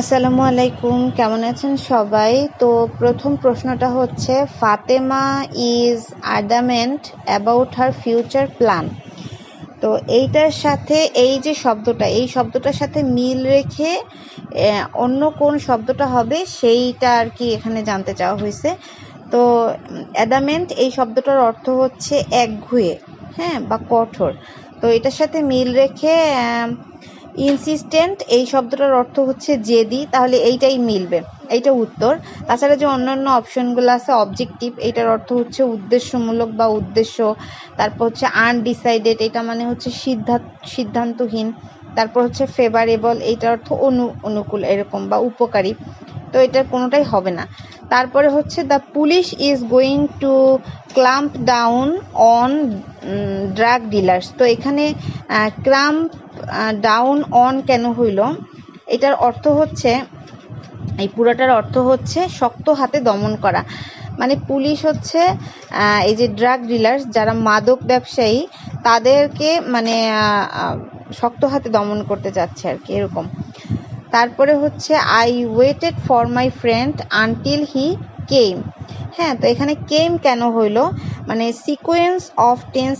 আসসালামু আলাইকুম, কেমন আছেন সবাই? তো প্রথম প্রশ্নটা হচ্ছে, Fatema is adamant about her future plan. তো এইটার সাথে এই যে শব্দটা, এই শব্দটার সাথে মিল রেখে অন্য কোন শব্দটা হবে সেইটা আর কি এখানে জানতে চাওয়া হয়েছে। তো অ্যাডামেন্ট এই শব্দটার অর্থ হচ্ছে একগুঁয়ে, হ্যাঁ, বা কঠোর। তো এটার সাথে মিল রেখে ইনসিস্টেন্ট এই শব্দটার অর্থ হচ্ছে জেদি, তাহলে এইটাই মিলবে, এইটা উত্তর। তাছাড়া যে অন্যান্য অপশনগুলো আছে, অবজেক্টিভ এটার অর্থ হচ্ছে উদ্দেশ্যমূলক বা উদ্দেশ্য। তারপর হচ্ছে আনডিসাইডেড, এটা মানে হচ্ছে সিদ্ধান্তহীন। তারপর হচ্ছে ফেভারেবল, এইটার অর্থ অনুকূল এরকম বা উপকারী। তো এটার কোনোটাই হবে না। তারপরে হচ্ছে the police is going to clamp down on drug dealers. তো এখানে ক্ল্যাম্প ডাউন অন কেন হইল, এটার অর্থ হচ্ছে, এই পুরোটার অর্থ হচ্ছে শক্ত হাতে দমন করা। মানে পুলিশ হচ্ছে এই যে ড্রাগ ডিলার্স, যারা মাদক ব্যবসায়ী, তাদেরকে মানে শক্ত হাতে দমন করতে যাচ্ছে আর কি, এরকম। তারপরে হচ্ছে I waited for my friend until he came. হ্যাঁ, তো এখানে কেম কেন হইল, মানে সিকোয়েন্স অফ টেন্স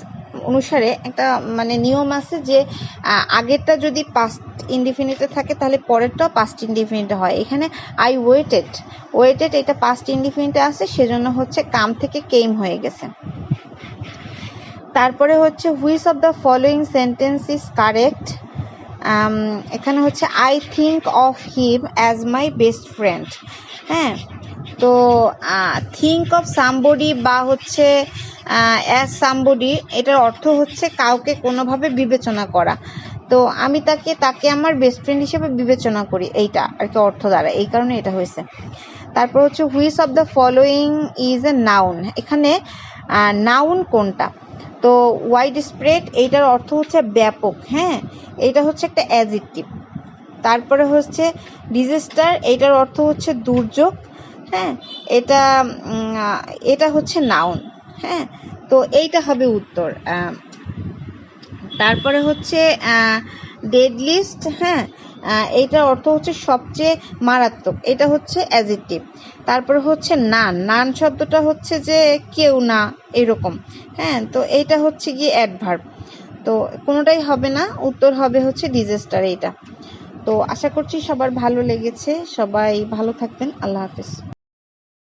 অনুসারে একটা মানে নিয়ম আছে যে আগেরটা যদি পাস্ট ইনডিফিনিটে থাকে তাহলে পরেরটাও পাস্ট ইনডিফিনিটে হয়। এখানে আই ওয়েটেড এটা পাস্ট ইনডিফিনিটে আছে, সেজন্য হচ্ছে কাম থেকে কেম হয়ে গেছে। তারপরে হচ্ছে which of the following sentence is correct. এখানে হচ্ছে I think of him as my best friend. হ্যাঁ, তো থিঙ্ক অফ সামবডি বা হচ্ছে অ্যাজ সামবডি, এটার অর্থ হচ্ছে কাউকে কোনোভাবে বিবেচনা করা। তো আমি তাকে আমার বেস্ট ফ্রেন্ড হিসেবে বিবেচনা করি, এইটা আর কি অর্থ দ্বারা, এই কারণে এটা হয়েছে। তারপর হচ্ছে which of the following is a noun. এখানে নাউন কোনটা? তো ওয়াইড স্প্রেড এইটার অর্থ হচ্ছে ব্যাপক। হ্যাঁ, এটা হচ্ছে একটা অ্যাডজেক্টিভ। তারপরে হচ্ছে ডিজাস্টার, এইটার অর্থ হচ্ছে দুর্যোগ। হ্যাঁ, এটা হচ্ছে নাউন। হ্যাঁ, তো এইটা হবে উত্তর। তারপরে হচ্ছে ডেডলিস্ট। হ্যাঁ, এইটার অর্থ হচ্ছে সবচেয়ে মারাত্মক, এটা হচ্ছে অ্যাডজেক্টিভ। তারপরে হচ্ছে নান শব্দটা হচ্ছে যে কেউ না, এরকম। হ্যাঁ, তো এইটা হচ্ছে গিয়ে অ্যাডভার্ব। তো কোনোটাই হবে না, উত্তর হবে হচ্ছে ডিজাস্টার এইটা। তো আশা করছি সবার ভালো লেগেছে, সবাই ভালো থাকবেন। আল্লাহ হাফেজ।